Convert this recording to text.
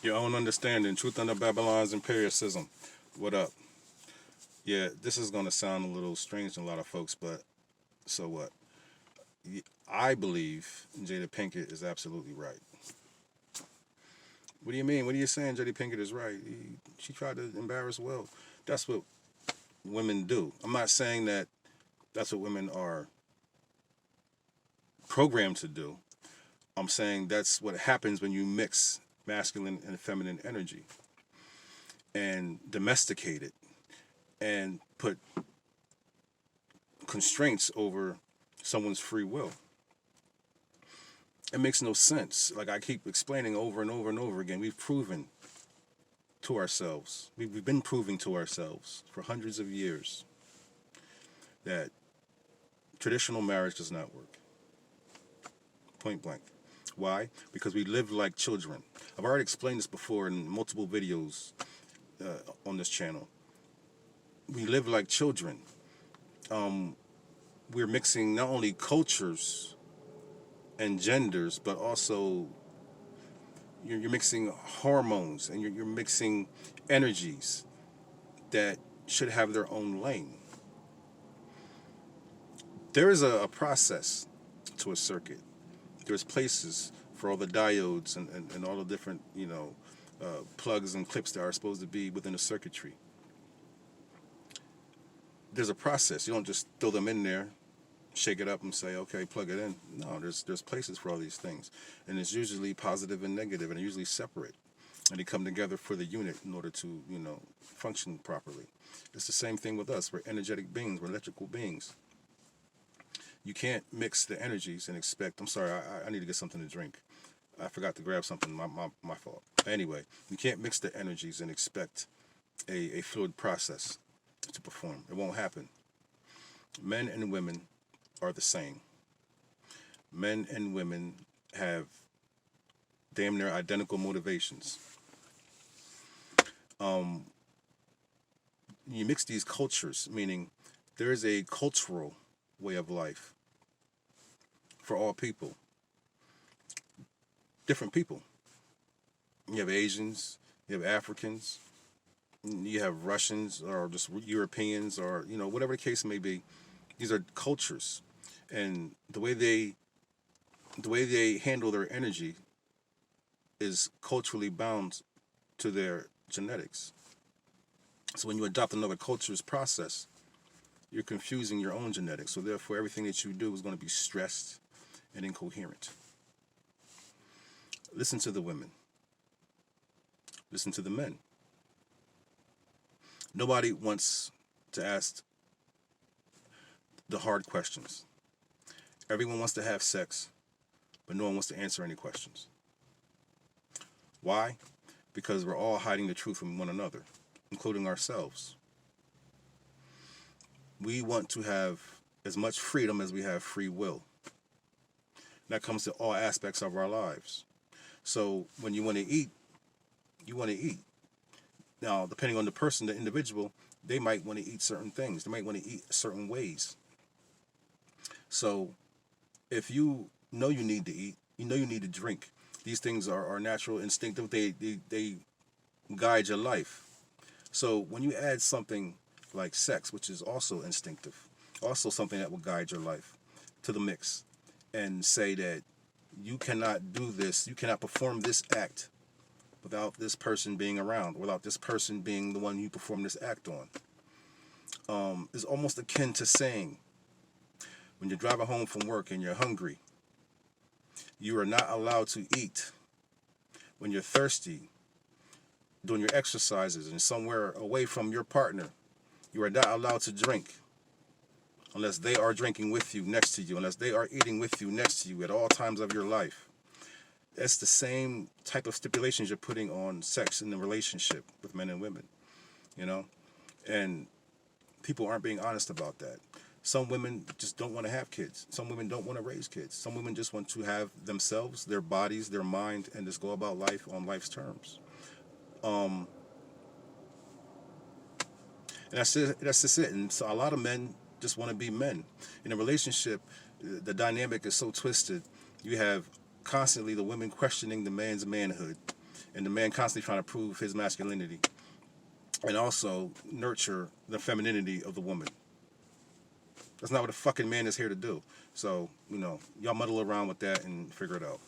Your own understanding. Truth under Babylon's empiricism. What up? Yeah, this is going to sound a little strange to a lot of folks, but so what? I believe Jada Pinkett is absolutely right. What do you mean? What are you saying? Jada Pinkett is right. She tried to embarrass Will. That's what women do. I'm not saying that that's what women are programmed to do. I'm saying that's what happens when you mix masculine and feminine energy and domesticate it and put constraints over someone's free will. It makes no sense. Like I keep explaining over and over and over again, we've proven to ourselves, we've been proving to ourselves for hundreds of years that traditional marriage does not work. Point blank. Why? Because we live like children. I've already explained this before in multiple videos on this channel. We live like children. We're mixing not only cultures and genders, but also you're mixing hormones and you're mixing energies that should have their own lane. There is a process to a circuit. There's places for all the diodes and all the different, plugs and clips that are supposed to be within a circuitry. There's a process. You don't just throw them in there, shake it up and say, okay, plug it in. No, there's places for all these things. And it's usually positive and negative, and they're usually separate. And they come together for the unit in order to, function properly. It's the same thing with us. We're energetic beings. We're electrical beings. You can't mix the energies and expect, I'm sorry, I need to get something to drink. I forgot to grab something, my fault. Anyway, you can't mix the energies and expect a fluid process to perform. It won't happen. Men and women are the same. Men and women have damn near identical motivations. You mix these cultures, meaning there is a cultural way of life for all people. Different people. You have Asians, you have Africans, you have Russians or just Europeans or, whatever the case may be. These are cultures. And the way they handle their energy is culturally bound to their genetics. So when you adopt another culture's process, you're confusing your own genetics. So therefore, everything that you do is going to be stressed and incoherent. Listen to the women. Listen to the men. Nobody wants to ask the hard questions. Everyone wants to have sex, but no one wants to answer any questions. Why? Because we're all hiding the truth from one another, including ourselves. We want to have as much freedom as we have free will. That comes to all aspects of our lives. So when you want to eat, you want to eat. Now, depending on the person, the individual, they might want to eat certain things. They might want to eat certain ways. So if you know you need to eat, you know you need to drink. These things are natural, instinctive. They guide your life. So when you add something like sex, which is also instinctive, also something that will guide your life, to the mix, and say that you cannot do this, you cannot perform this act without this person being around, without this person being the one you perform this act on, is almost akin to saying, when you're driving home from work and you're hungry, you are not allowed to eat. When you're thirsty, doing your exercises and somewhere away from your partner, you are not allowed to drink unless they are drinking with you, next to you, unless they are eating with you, next to you at all times of your life. That's the same type of stipulations you're putting on sex in the relationship with men and women, and people aren't being honest about that. Some women just don't want to have kids. Some women don't want to raise kids. Some women just want to have themselves, their bodies, their mind, and just go about life on life's terms. And that's it. That's just it. And so a lot of men just want to be men. In a relationship, the dynamic is so twisted. You have constantly the women questioning the man's manhood. And the man constantly trying to prove his masculinity and also nurture the femininity of the woman. That's not what a fucking man is here to do. So, y'all muddle around with that and figure it out.